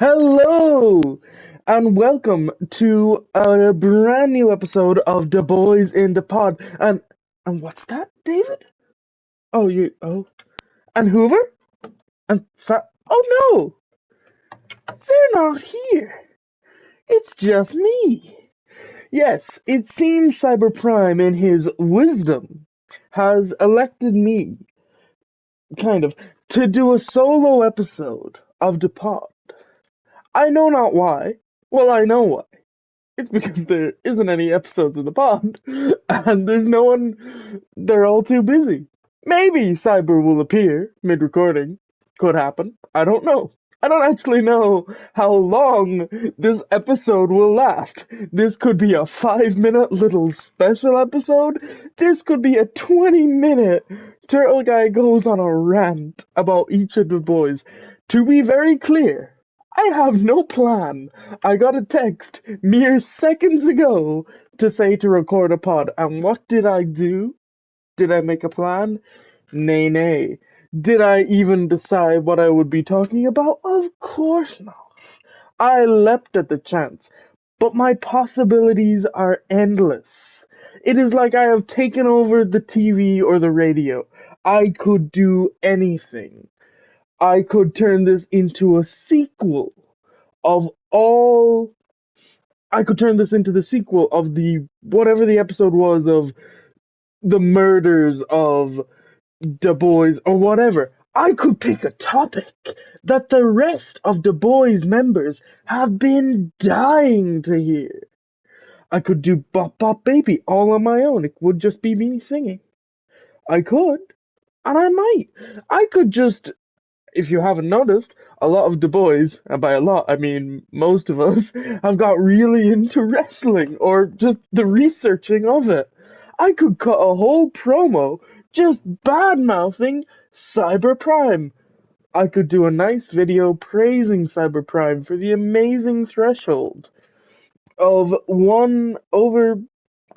Hello, and welcome to a brand new episode of The Boys in the Pod. And what's that, David? And Hoover? Oh no, they're not here. It's just me. Yes, it seems Cyberprime, in his wisdom, has elected me, kind of, to do a solo episode of The Pod. I know not why. Well, I know why. It's because there isn't any episodes of the pod, and there's no one. They're all too busy. Maybe Cyber will appear mid recording. Could happen. I don't know. I don't actually know how long this episode will last. This could be a 5 minute little special episode. This could be a 20-minute Turtle Guy goes on a rant about each of the boys. To be very clear, I have no plan. I got a text mere seconds ago to say to record a pod, and what did I do? Did I make a plan? Nay, nay. Did I even decide what I would be talking about? Of course not. I leapt at the chance, but my possibilities are endless. It is like I have taken over the TV or the radio. I could do anything. I could turn this into a sequel of all. I could turn this into the sequel of the whatever the episode was of the murders of Du Bois or whatever. I could pick a topic that the rest of Du Bois members have been dying to hear. I could do Bop Bop Baby all on my own. It would just be me singing. I could, and I might. I could just, if you haven't noticed, a lot of Du Bois, and by a lot I mean most of us, have got really into wrestling or just the researching of it. I could cut a whole promo just bad mouthing Cyberprime. I could do a nice video praising Cyberprime for the amazing threshold of one over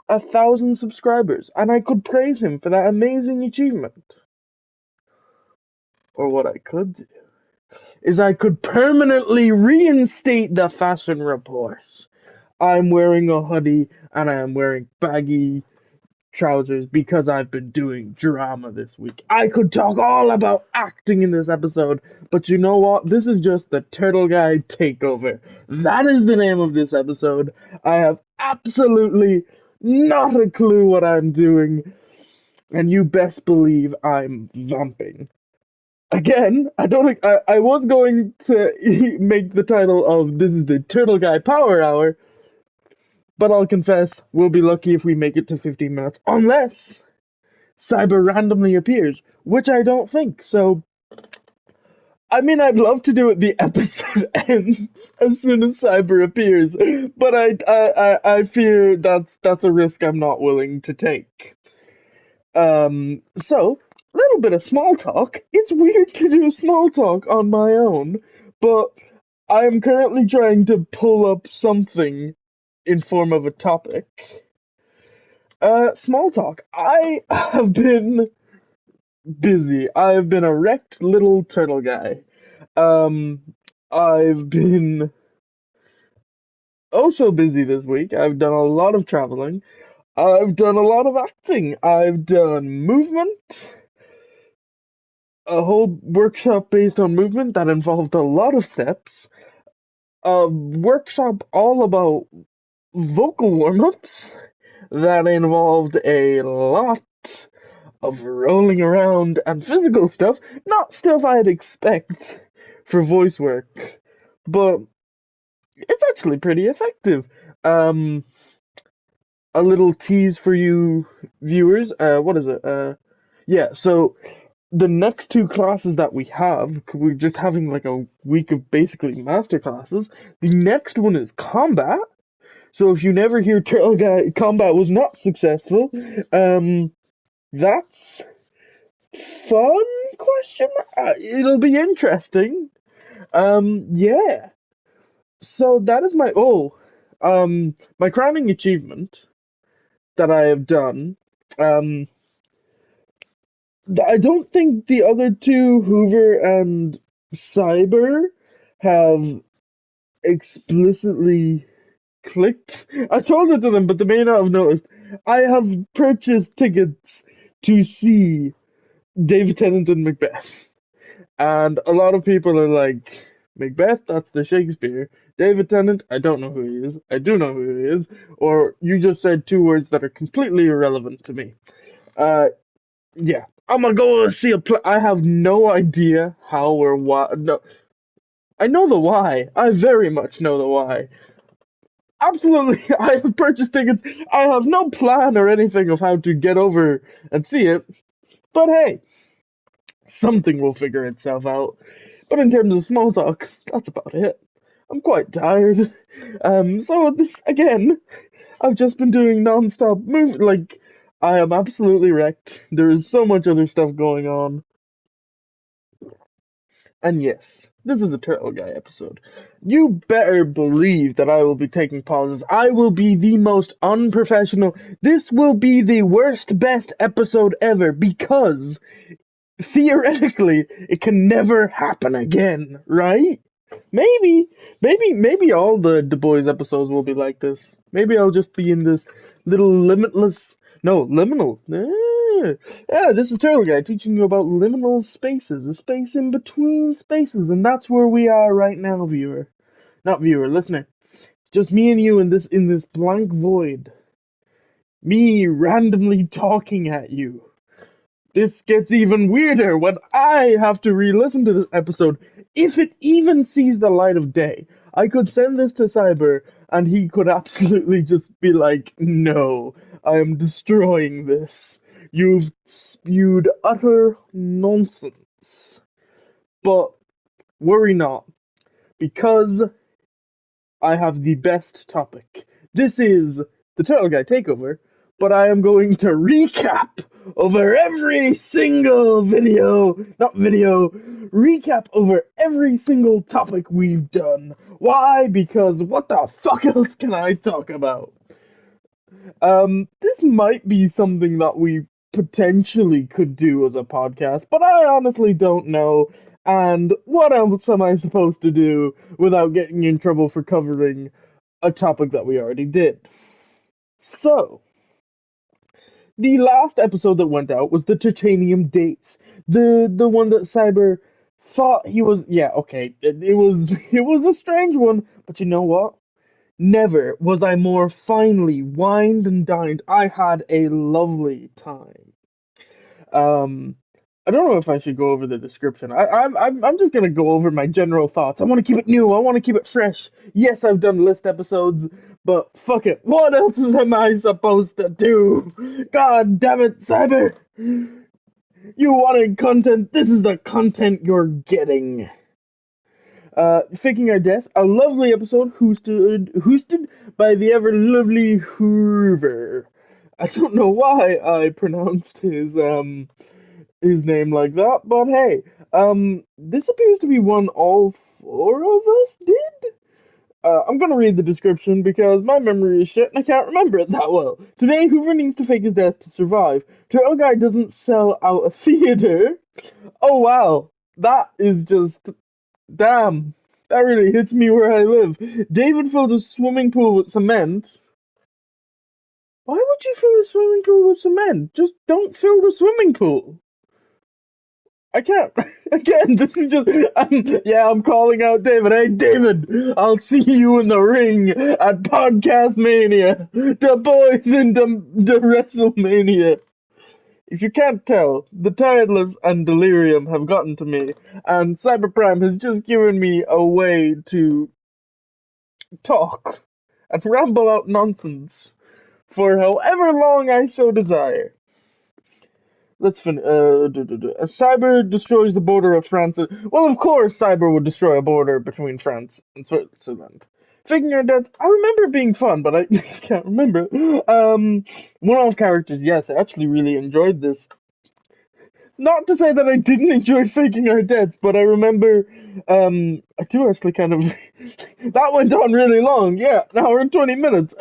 1,000 subscribers, and I could praise him for that amazing achievement. Or what I could do is I could permanently reinstate the fashion reports. I'm wearing a hoodie and I am wearing baggy trousers because I've been doing drama this week. I could talk all about acting in this episode, but you know what? This is just the Turtle Guy Takeover. That is the name of this episode. I have absolutely not a clue what I'm doing, and you best believe I'm vamping. Again, I was going to make the title of this is the Turtle Guy Power Hour, but I'll confess, we'll be lucky if we make it to 15 minutes, unless Cyber randomly appears, which I don't think. So, I mean, I'd love to do it. The episode ends as soon as Cyber appears, but I fear that's a risk I'm not willing to take. So, little bit of small talk. It's weird to do small talk on my own, but I am currently trying to pull up something in form of a topic. Small talk. I have been busy. I've been a wrecked little turtle guy. Um, I've been oh so busy this week. I've done a lot of traveling. I've done a lot of acting. I've done movement, a whole workshop based on movement that involved a lot of steps. A workshop all about vocal warm-ups that involved a lot of rolling around and physical stuff, not stuff I'd expect for voice work, but it's actually pretty effective. Um, a little tease for you viewers. What is it? Yeah. So the next two classes that we have, we're just having like a week of basically master classes. The next one is combat. So if you never hear Turtle Guy combat was not successful, that's fun? Question mark? It'll be interesting. Yeah. So that is my crowning achievement that I have done. Um, I don't think the other two, Hoover and Cyber, have explicitly clicked. I told it to them, but they may not have noticed. I have purchased tickets to see David Tennant and Macbeth. And a lot of people are like, Macbeth, that's the Shakespeare. David Tennant, I don't know who he is. I do know who he is. Or you just said two words that are completely irrelevant to me. Yeah. I'm gonna go see a play. I have no idea how or why. No, I know the why. I very much know the why. Absolutely, I have purchased tickets. I have no plan or anything of how to get over and see it. But hey, something will figure itself out. But in terms of small talk, that's about it. I'm quite tired. So this again, I've just been doing non-stop move. Like, I am absolutely wrecked. There is so much other stuff going on. And yes, this is a Turtle Guy episode. You better believe that I will be taking pauses. I will be the most unprofessional. This will be the worst, best episode ever because theoretically it can never happen again, right? Maybe, maybe all the Du Bois episodes will be like this. Maybe I'll just be in this little limitless, no, liminal. Yeah, this is Turtle Guy teaching you about liminal spaces, a space in between spaces, and that's where we are right now, viewer. Not viewer, listener. Just me and you in this blank void. Me randomly talking at you. This gets even weirder when I have to re-listen to this episode, if it even sees the light of day. I could send this to Cyber, and he could absolutely just be like, no, I am destroying this. You've spewed utter nonsense. But worry not, because I have the best topic. This is the Turtle Guy Takeover, but I am going to recap over every single recap over every single topic we've done. Why? Because what the fuck else can I talk about? This might be something that we potentially could do as a podcast, but I honestly don't know. And what else am I supposed to do without getting in trouble for covering a topic that we already did? So, the last episode that went out was the titanium date. The one that Cyber thought he was, yeah, okay. It was a strange one, but you know what? Never was I more finely wined and dined. I had a lovely time. Um, I don't know if I should go over the description. I'm just gonna go over my general thoughts. I want to keep it new. I want to keep it fresh. Yes, I've done list episodes, but fuck it. What else am I supposed to do? God damn it, Cyber! You wanted content. This is the content you're getting. Faking Our Death, a lovely episode hosted by the ever lovely Hoover. I don't know why I pronounced his name like that, but hey, this appears to be one all four of us did. I'm gonna read the description because my memory is shit and I can't remember it that well. Today, Hoover needs to fake his death to survive. Turtle Guy doesn't sell out a theater. Oh wow, that is just damn. That really hits me where I live. David filled a swimming pool with cement. Why would you fill a swimming pool with cement? Just don't fill the swimming pool. I can't. Again, this is just. I'm calling out David. Hey, David, I'll see you in the ring at Podcast Mania. The boys in the WrestleMania. If you can't tell, the tiredness and delirium have gotten to me, and Cyberprime has just given me a way to talk and ramble out nonsense for however long I so desire. Let's finish. Cyber destroys the border of France. Well, of course, Cyber would destroy a border between France and Switzerland. Figuring Our Death, I remember it being fun, but I can't remember. One-off characters, yes, I actually really enjoyed this. Not to say that I didn't enjoy Faking Our Deaths, but I remember, I do actually kind of, that went on really long, yeah, an hour and 20 minutes.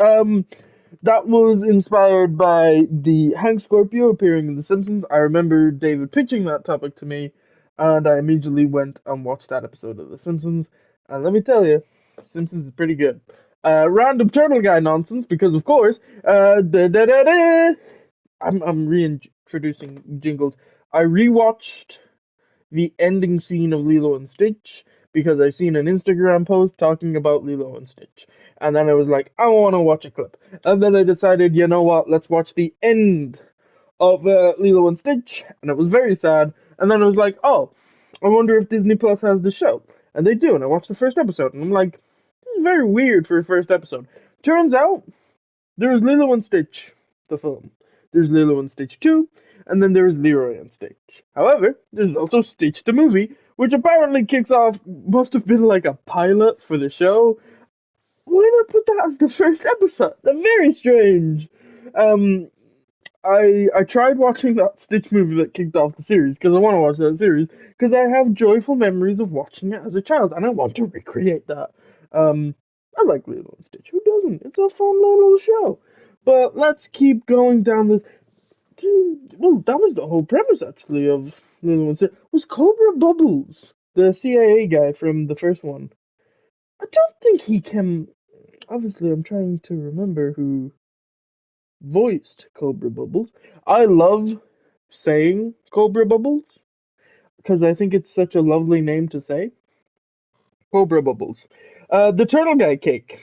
That was inspired by the Hank Scorpio appearing in The Simpsons. I remember David pitching that topic to me, and I immediately went and watched that episode of The Simpsons. And let me tell you, Simpsons is pretty good. Random Turtle Guy nonsense because of course. I'm reintroducing jingles. I rewatched the ending scene of Lilo and Stitch because I seen an Instagram post talking about Lilo and Stitch. And then I was like, I want to watch a clip. And then I decided, you know what, let's watch the end of Lilo and Stitch. And it was very sad. And then I was like, oh, I wonder if Disney Plus has the show. And they do. And I watched the first episode. And I'm like, this is very weird for a first episode. Turns out, there was Lilo and Stitch, the film. There's Lilo and Stitch 2, and then there's Leroy and Stitch. However, there's also Stitch the movie, which apparently kicks off, must have been like a pilot for the show. Why not put that as the first episode? That's very strange. Um, I tried watching that Stitch movie that kicked off the series because I want to watch that series because I have joyful memories of watching it as a child and I want to recreate that. I like Lilo and Stitch. Who doesn't? It's a fun little show. But let's keep going down this. Well, that was the whole premise actually of Lilo and Stitch. Was Cobra Bubbles the CIA guy from the first one? I don't think he can. Obviously, I'm trying to remember who voiced Cobra Bubbles. I love saying Cobra Bubbles because I think it's such a lovely name to say. Cobra Bubbles. The Turtle Guy Cake.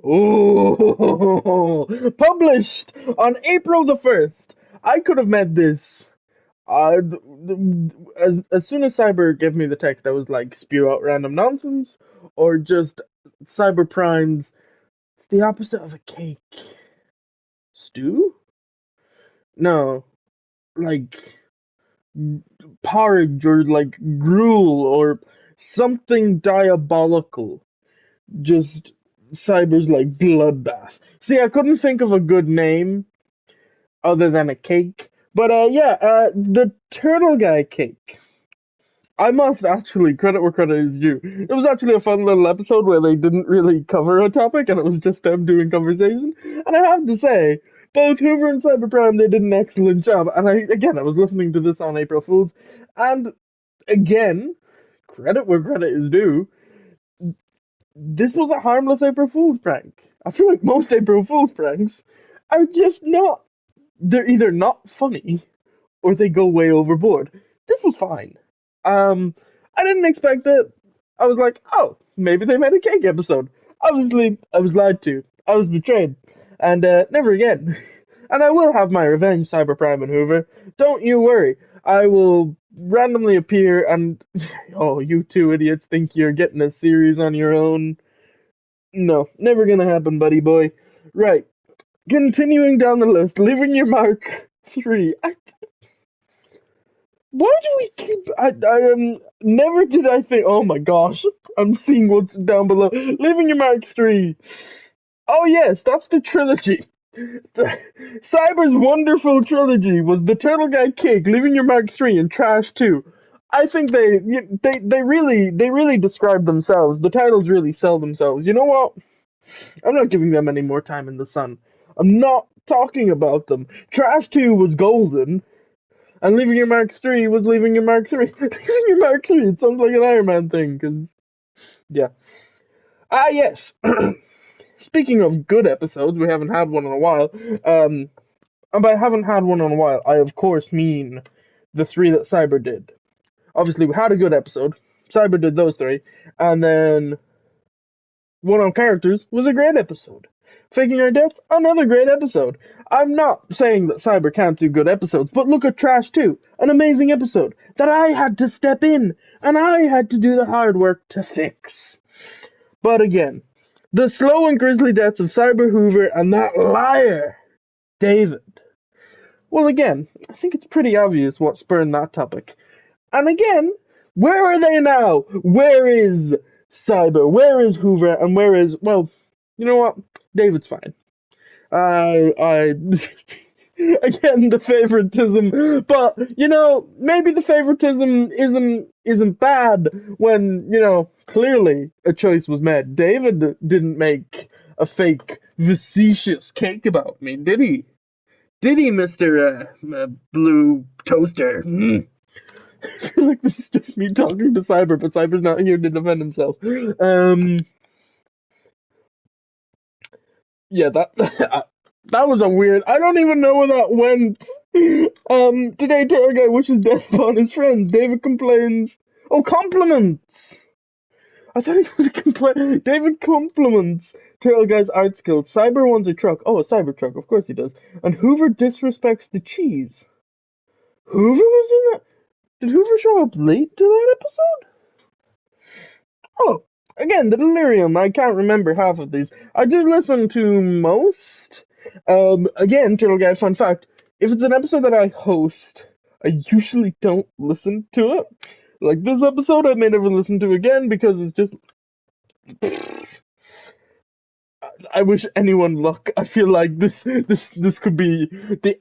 Ooh, published on April the 1st. I could have met this. As soon as Cyber gave me the text, I was like, spew out random nonsense, or just Cyber Prime's. It's the opposite of a cake. Stew? No, like porridge or like gruel or something diabolical. Just Cyber's like bloodbath. See, I couldn't think of a good name other than a cake. But the Turtle Guy cake. I must actually credit where credit is due. It was actually a fun little episode where they didn't really cover a topic and it was just them doing conversation. And I have to say, both Hoover and Cyberprime, they did an excellent job. And I was listening to this on April Fools, and again, credit where credit is due. This was a harmless April Fool's prank. I feel like most April Fool's pranks are just not. They're either not funny or they go way overboard. This was fine. I didn't expect it. I was like, oh, maybe they made a cake episode. Obviously, I was lied to. I was betrayed. And never again. And I will have my revenge, Cyberprime and Hoover. Don't you worry. I will randomly appear and. Oh, you two idiots think you're getting a series on your own. No, never gonna happen, buddy boy. Right. Continuing down the list, leaving your mark 3. Why do we keep? Never did I think. Oh my gosh, I'm seeing what's down below. Leaving your mark 3. Oh yes, that's the trilogy. Cyber's wonderful trilogy was the Turtle Guy Cake, Leaving Your Mark 3, and Trash 2. I think they really describe themselves. The titles really sell themselves. You know what? I'm not giving them any more time in the sun. I'm not talking about them. Trash 2 was golden, and Leaving Your Mark 3 was Leaving Your Mark 3. Leaving Your Mark 3, it sounds like an Iron Man thing, because, yeah. Ah, yes. Speaking of good episodes, we haven't had one in a while. And by haven't had one in a while, I of course mean the 3 that Cyber did. Obviously, we had a good episode. Cyber did those 3. And then One on Characters was a great episode. Faking Our Deaths, another great episode. I'm not saying that Cyber can't do good episodes, but look at Trash 2, an amazing episode that I had to step in, and I had to do the hard work to fix. But again, the slow and grisly deaths of Cyber Hoover and that liar, David. Well, again, I think it's pretty obvious what spurred that topic. And again, where are they now? Where is Cyber? Where is Hoover? And where is, well, you know what? David's fine. Again, the favoritism, but you know, maybe the favoritism isn't bad when you know clearly a choice was made. David didn't make a fake facetious cake about me, did he? Did he, Mister Blue Toaster? I feel like this is just me talking to Cyber, but Cyber's not here to defend himself. Yeah, that that was a weird. I don't even know where that went. Today Turtle Guy wishes death upon his friends. David complains. Oh, compliments. I thought he was complain. David compliments Turtle Guy's art skills. Cyber wants a truck. Oh, a cyber truck. Of course he does. And Hoover disrespects the cheese. Hoover was in that. Did Hoover show up late to that episode? Oh, again, the delirium. I can't remember half of these. I did listen to most. Again, Turtle Guy, fun fact. If it's an episode that I host, I usually don't listen to it. Like this episode, I may never listen to again because it's just. I wish anyone luck. I feel like this could be the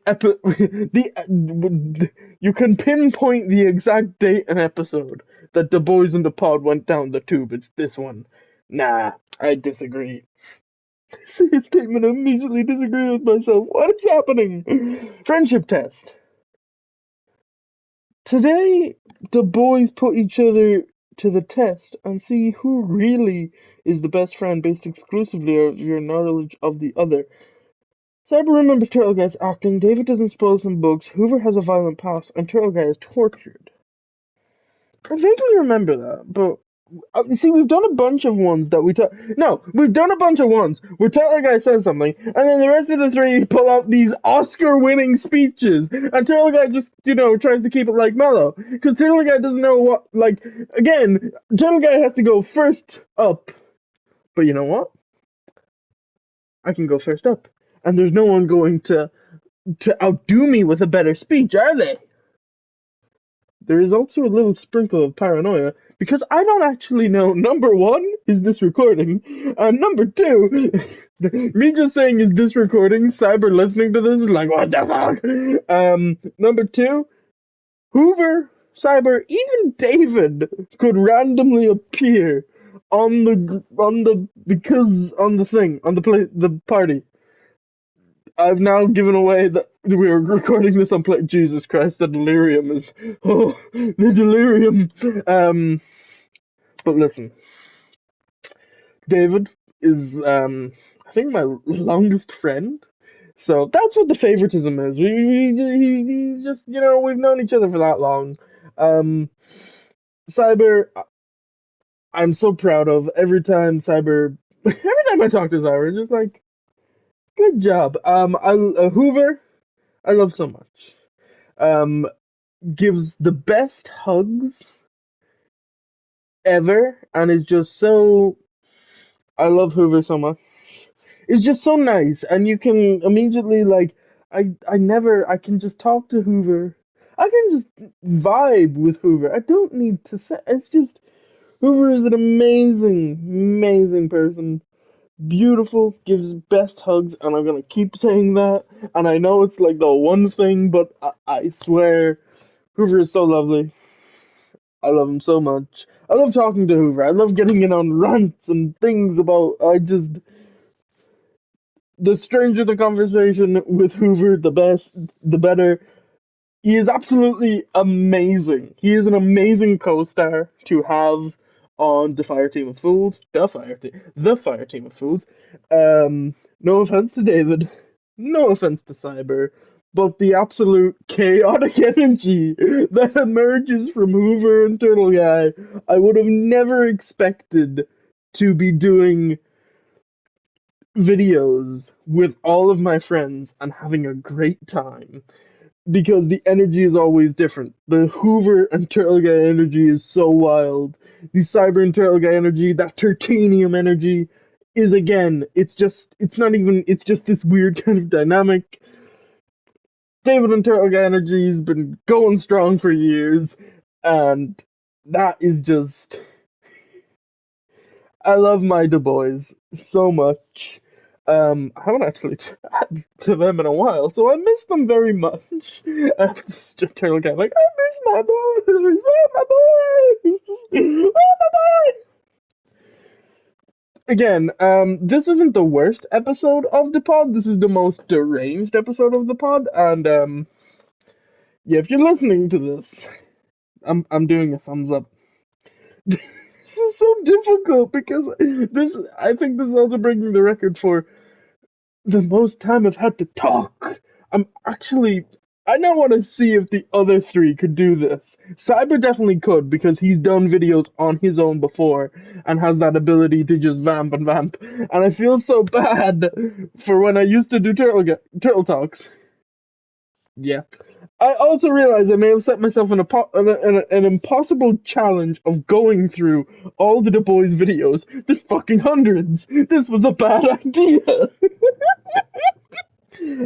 you can pinpoint the exact date and episode that the boys in the pod went down the tube. It's this one. Nah, I disagree. See a statement, I immediately disagree with myself. What is happening? Friendship test. Today, the boys put each other to the test and see who really is the best friend based exclusively on your knowledge of the other. Cyber remembers Turtle Guy's acting, David doesn't spoil some books, Hoover has a violent past, and Turtle Guy is tortured. I vaguely remember that, but you see, we've done a bunch of ones that we talk. No, we've done a bunch of ones where Turtle Guy says something, and then the rest of the three pull out these Oscar-winning speeches, and Turtle Guy just, tries to keep it like mellow, because Turtle Guy doesn't know what. Like, again, Turtle Guy has to go first up, but you know what? I can go first up, and there's no one going to outdo me with a better speech, are they? There is also a little sprinkle of paranoia because I don't actually know. Number one, is this recording? Number two, me just saying is this recording? Cyber listening to this is like what the fuck. Number two, Hoover, Cyber, even David could randomly appear on the thing on the party. I've now given away that we are recording this on play. Jesus Christ, the delirium is. Oh, the delirium. But listen, David is, I think, my longest friend. So that's what the favoritism is. He's just, we've known each other for that long. Um, Cyber, I'm so proud of every time Cyber. Every time I talk to Cyber, just like, good job. Hoover, I love so much. Um, gives the best hugs ever and is just so. I love Hoover so much. It's just so nice, and you can immediately like. I can just talk to Hoover. I can just vibe with Hoover. I don't need to say. It's just Hoover is an amazing, amazing person. Beautiful, gives best hugs, and I'm gonna keep saying that. And I know it's like the one thing, but I swear, Hoover is so lovely. I love him so much. I love talking to Hoover. I love getting in on rants and things about. The stranger the conversation with Hoover, the better. He is absolutely amazing. He is an amazing co-star to have on the Fire Team of Fools. The Fire Team of Fools. No offense to David. No offense to Cyber. But the absolute chaotic energy that emerges from Hoover and Turtle Guy, I would have never expected to be doing videos with all of my friends and having a great time because the energy is always different. The Hoover and Turtle Guy energy is so wild. The Cyber and Turtle Guy energy, that Tertanium energy, is again, it's just this weird kind of dynamic. David and Turtle Guy energy has been going strong for years, and that is just. I love my Du Bois so much. I haven't actually chatted to them in a while, so I miss them very much. It's just Turtle Cat like, I miss my boys! Where are my boys? Where are my boys? Again, this isn't the worst episode of the pod. This is the most deranged episode of the pod, and yeah, if you're listening to this, I'm doing a thumbs up. This is so difficult because I think this is also breaking the record for the most time I've had to talk. I'm actually. I now want to see if the other three could do this. Cyber definitely could because he's done videos on his own before and has that ability to just vamp and vamp. And I feel so bad for when I used to do turtle talks. Yeah. I also realize I may have set myself an impossible challenge of going through all the Du Bois videos. There's fucking hundreds. This was a bad idea.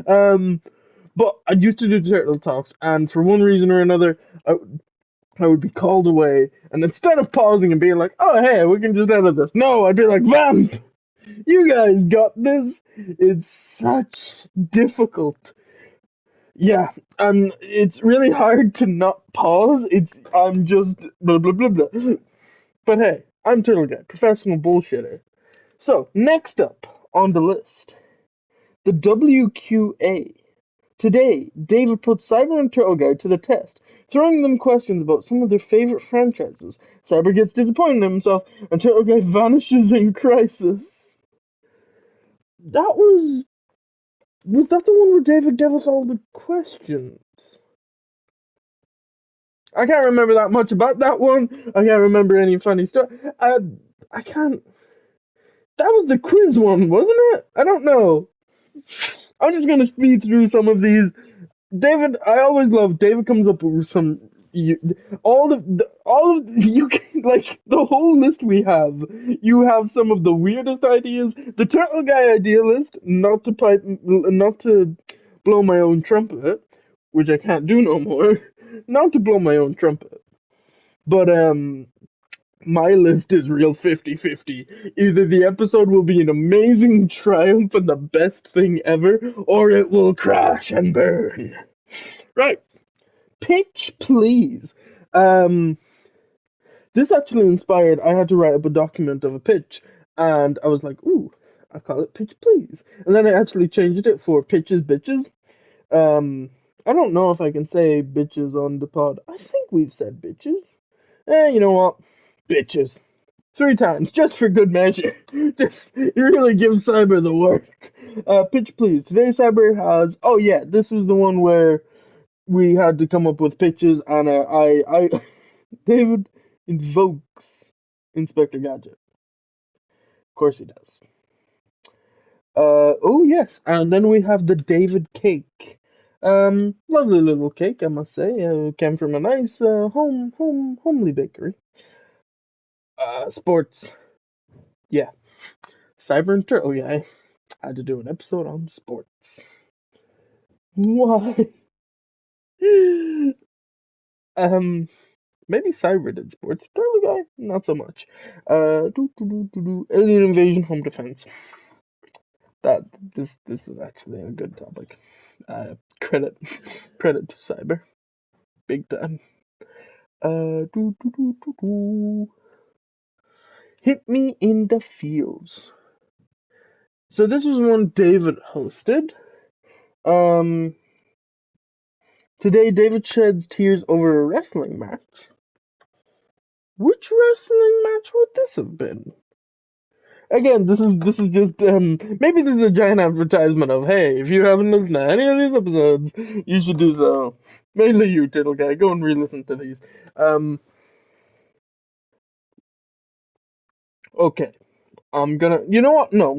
um, but I used to do turtle talks, and for one reason or another, I would be called away, and instead of pausing and being like, "Oh hey, we can just edit this," no, I'd be like, "Vamp, you guys got this." It's such difficult. Yeah, and it's really hard to not pause. I'm just blah blah blah blah. But hey, I'm Turtle Guy, professional bullshitter. So next up on the list, the WQA. Today, David puts Cyber and Turtle Guy to the test, throwing them questions about some of their favorite franchises. Cyber gets disappointed in himself, and Turtle Guy vanishes in crisis. That was that the one where David gave us all the questions? I can't remember that much about that one. I can't remember any funny stuff. I can't. That was the quiz one, wasn't it? I don't know. I'm just gonna speed through some of these. David, I always love. David comes up with some. All of you can, like the whole list we have. You have some of the weirdest ideas. The Turtle Guy idea list. Not to blow my own trumpet, which I can't do no more. Not to blow my own trumpet. But my list is real 50-50. Either the episode will be an amazing triumph and the best thing ever, or it will crash and burn. Right. Pitch please. Um this actually inspired I had to write up a document of a pitch and I was like, ooh, I call it pitch please. And then I actually changed it for pitches bitches. I don't know if I can say bitches on the pod. I think we've said bitches. You know what? Bitches. 3 times, just for good measure. Just it really gives Cyber the work. Pitch please. Today Cyber has. Oh yeah, this was the one where we had to come up with pitches, and David invokes Inspector Gadget. Of course he does. Oh yes, and then we have the David cake. Lovely little cake, I must say. Came from a nice homely bakery. Sports. Yeah, Cyber and Turtle Guy had to do an episode on sports. Why? um, maybe Cyber did sports. Turtle Guy, not so much. Alien invasion, home defense. That this was actually a good topic. Credit credit to Cyber, big time. Do, do, do, do, do. Hit me in the fields. So this was one David hosted. Um, Today David sheds tears over a wrestling match. Which wrestling match would this have been? Again, this is just maybe this is a giant advertisement of, hey, if you haven't listened to any of these episodes, you should do so. Mainly you, Turtle Guy, go and re-listen to these. Okay. You know what? No,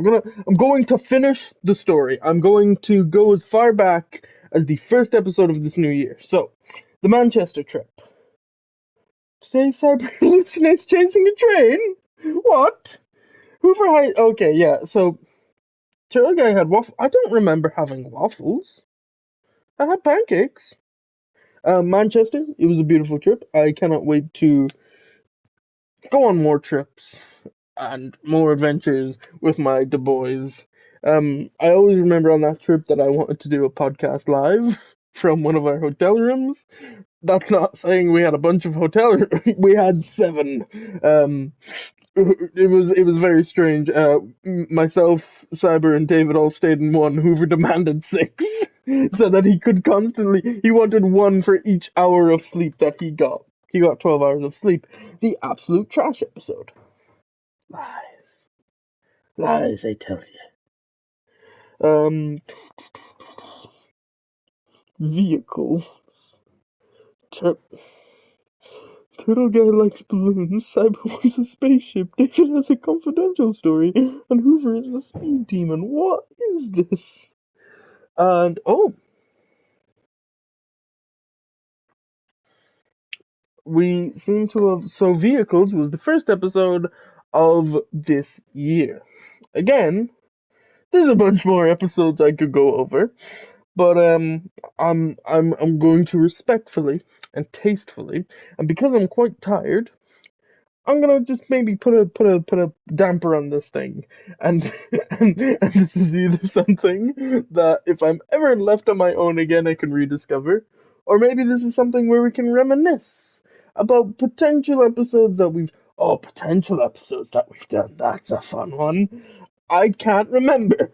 I'm going to finish the story. I'm going to go as far back as the first episode of this new year. So, the Manchester trip. Today Cyber hallucinates chasing a train? What? Hoover High. Okay, yeah. So Turtle Guy had waffle. I don't remember having waffles. I had pancakes. Manchester. It was a beautiful trip. I cannot wait to go on more trips and more adventures with my Du Bois. I always remember on that trip that I wanted to do a podcast live from one of our hotel rooms. That's not saying we had a bunch of hotel rooms. We had 7. It was very strange. Myself, Cyber, and David all stayed in one. Hoover demanded 6, so that he could constantly. He wanted 1 for each hour of sleep that he got. He got 12 hours of sleep. The absolute trash episode. Lies, lies, I tell you. Um, vehicle. Tur- Turtle Guy likes balloons, Cyber wants a spaceship, David has a confidential story, and Hoover is the speed demon. What is this? And, oh, we seem to have. So, Vehicles was the first episode of this year. Again, there's a bunch more episodes I could go over, but I'm going to respectfully and tastefully, and because I'm quite tired, I'm gonna just maybe put a damper on this thing, and and this is either something that if I'm ever left on my own again, I can rediscover, or maybe this is something where we can reminisce about potential episodes that we've done. That's a fun one. I can't remember.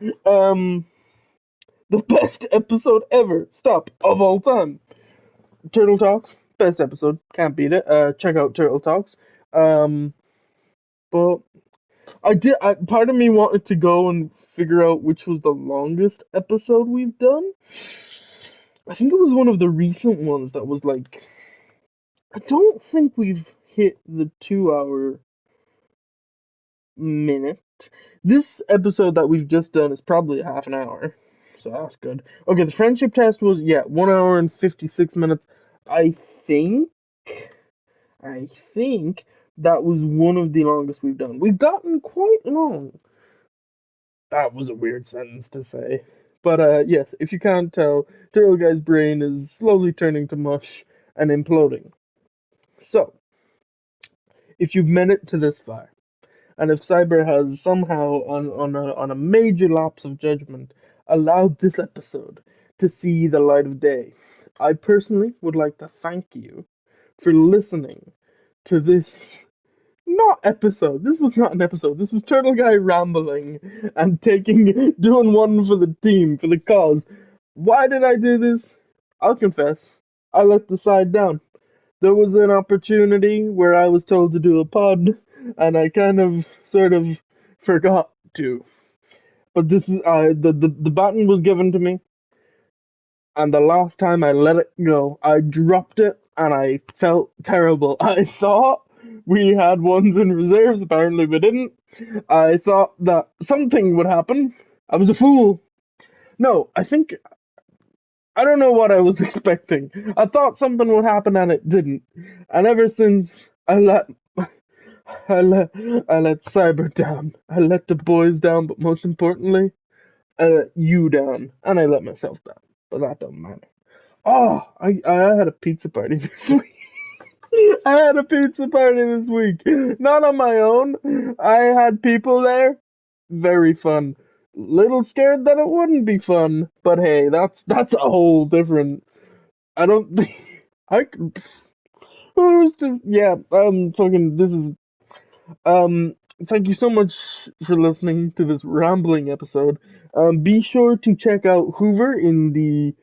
The best episode ever. Stop of all time. Turtle Talks, best episode. Can't beat it. Check out Turtle Talks. Um, but part of me wanted to go and figure out which was the longest episode we've done. I think it was one of the recent ones that was like. I don't think we've hit the 2 hour minute. This episode that we've just done is probably half an hour, so that's good. Okay, the friendship test was 1 hour and 56 minutes. I think, I think that was one of the longest we've done. We've gotten quite long. That was a weird sentence to say. But yes, if you can't tell, Turtle Guy's brain is slowly turning to mush and imploding. So, if you've made it to this far, and if Cyber has somehow, on a major lapse of judgment, allowed this episode to see the light of day, I personally would like to thank you for listening to this not episode. This was not an episode. This was Turtle Guy rambling and doing one for the team, for the cause. Why did I do this? I'll confess. I let the side down. There was an opportunity where I was told to do a pod, and I kind of, sort of, forgot to. But this is the baton was given to me, and the last time I let it go, I dropped it, and I felt terrible. I thought we had ones in reserves. Apparently, we didn't. I thought that something would happen. I was a fool. No, I don't know what I was expecting. I thought something would happen and it didn't. And ever since I let I let Cyber down. I let the boys down, but most importantly, I let you down. And I let myself down. But that don't matter. Oh, I had a pizza party this week. I had a pizza party this week. Not on my own. I had people there. Very fun. Little scared that it wouldn't be fun, but hey, that's a whole different. I don't think I could. Who's just fucking. This is um. Thank you so much for listening to this rambling episode. Be sure to check out Hoover in the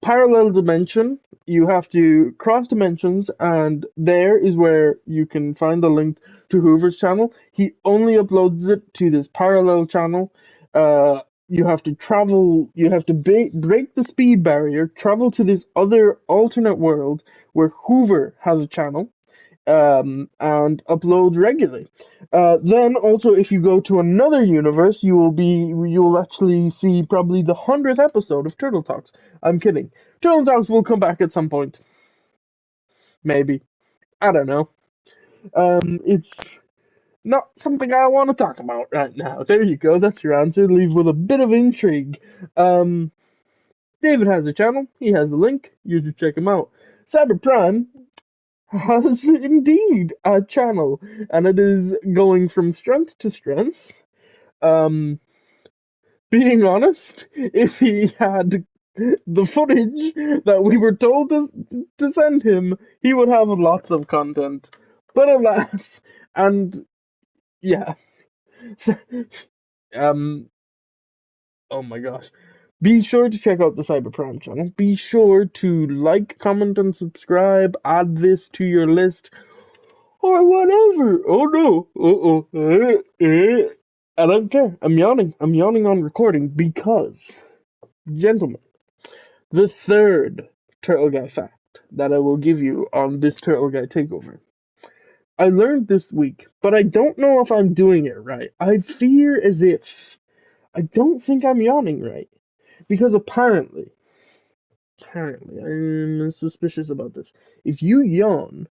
parallel dimension. You have to cross dimensions, and there is where you can find the link to Hoover's channel. He only uploads it to this parallel channel. You have to travel. You have to break the speed barrier, travel to this other alternate world where Hoover has a channel and upload regularly. Then also, if you go to another universe, you will actually see probably the 100th episode of Turtle Talks. I'm kidding. Turtle Talks will come back at some point. Maybe. I don't know. It's not something I want to talk about right now. There you go. That's your answer. Leave with a bit of intrigue. Um, David has a channel. He has a link. You should check him out. Cyber Prime has indeed a channel, and it is going from strength to strength. Um, being honest, if he had the footage that we were told to send him, he would have lots of content. But alas, and yeah, um, oh my gosh. Be sure to check out the Cyberprime channel. Be sure to like, comment, and subscribe. Add this to your list or whatever. Oh no. I don't care. I'm yawning. I'm yawning on recording because, gentlemen, the third Turtle Guy fact that I will give you on this Turtle Guy takeover. I learned this week, but I don't know if I'm doing it right. I fear as if I don't think I'm yawning right. Because apparently, I'm suspicious about this. If you yawn,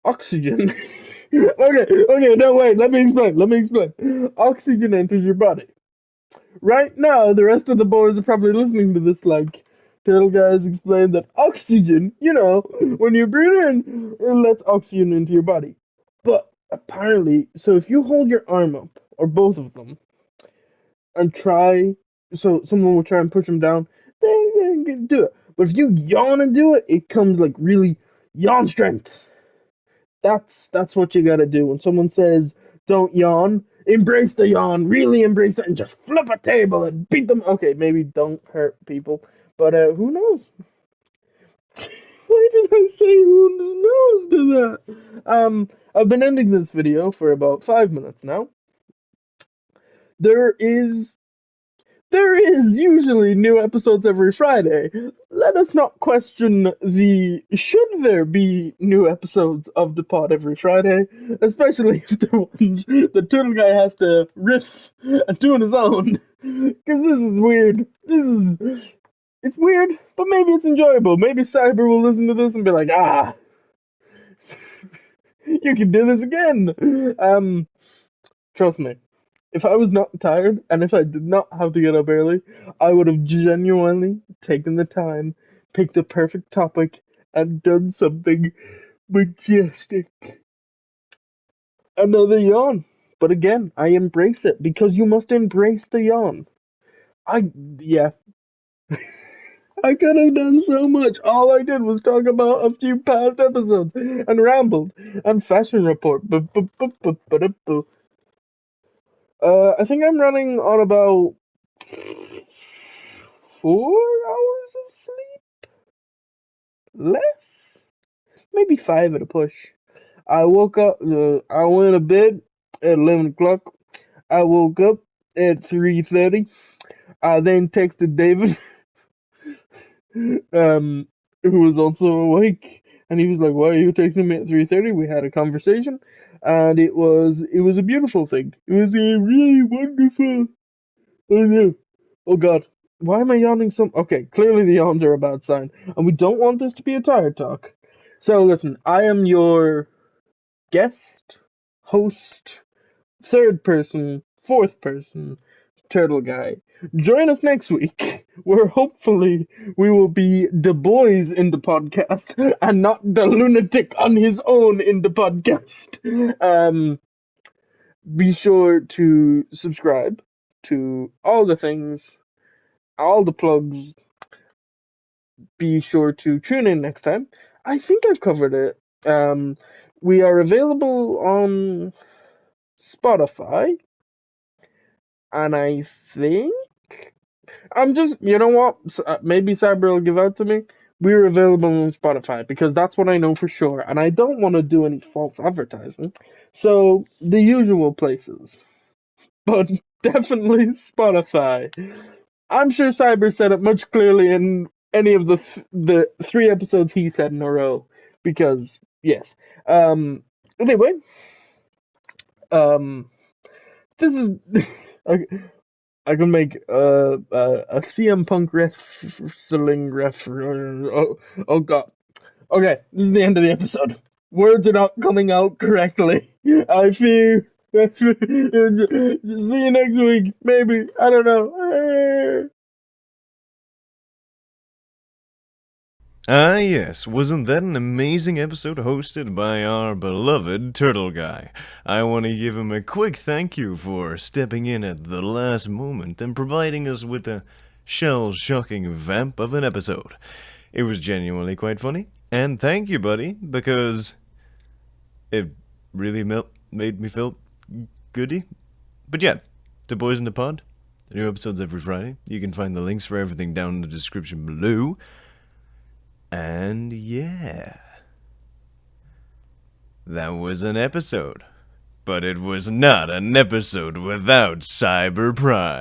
oxygen. Okay, no, wait, let me explain. Oxygen enters your body. Right now, the rest of the boys are probably listening to this like, Turtle Guys explained that oxygen, when you breathe in, it lets oxygen into your body. But apparently, so if you hold your arm up, or both of them, and so someone will try and push them down, they can do it. But if you yawn and do it, it comes like really yawn strength. That's what you gotta do. When someone says don't yawn, embrace the yawn, really embrace it, and just flip a table and beat them. Okay, maybe don't hurt people, but who knows? Why did I say who knows to that? I've been ending this video for about 5 minutes now. There is usually new episodes every Friday. Let us not question the should there be new episodes of the pod every Friday, especially if the ones the Turtle Guy has to riff and do on his own. Because this is weird. It's weird, but maybe it's enjoyable. Maybe Cyber will listen to this and be like, you can do this again. Trust me. If I was not tired and if I did not have to get up early, I would have genuinely taken the time, picked a perfect topic, and done something majestic. Another yawn. But again, I embrace it because you must embrace the yawn. Yeah. I could have done so much. All I did was talk about a few past episodes and rambled and fashion report. I think I'm running on about 4 hours of sleep? Less? Maybe 5 at a push. I woke up, I went to bed at 11 o'clock. I woke up at 3:30. I then texted David, who was also awake, and he was like, "Why are you texting me at 3:30?" We had a conversation, and it was a beautiful thing. It was a really wonderful. Oh no! Oh God! Why am I yawning so? Okay, clearly the yawns are a bad sign, and we don't want this to be a tired talk. So listen, I am your guest, host, third person, fourth person, Turtle Guy. Join us next week, where hopefully we will be the boys in the podcast and not the lunatic on his own in the podcast. Be sure to subscribe to all the things, all the plugs. Be sure to tune in next time. I think I've covered it. We are available on Spotify, and I think you know what? Maybe Cyber will give out to me. We're available on Spotify because that's what I know for sure, and I don't want to do any false advertising. So the usual places, but definitely Spotify. I'm sure Cyber said it much clearly in any of the 3 episodes he said in a row, because yes. Anyway, um, this is I can make a CM Punk wrestling ref. Oh God. Okay, this is the end of the episode. Words are not coming out correctly. I fear. See you next week, maybe. I don't know. Ah, yes, wasn't that an amazing episode hosted by our beloved Turtle Guy? I want to give him a quick thank you for stepping in at the last moment and providing us with a shell-shocking vamp of an episode. It was genuinely quite funny, and thank you, buddy, because it really made me feel goody. But yeah, the boys in the pod, the new episodes every Friday. You can find the links for everything down in the description below. And yeah, that was an episode. But it was not an episode without Cyberprime.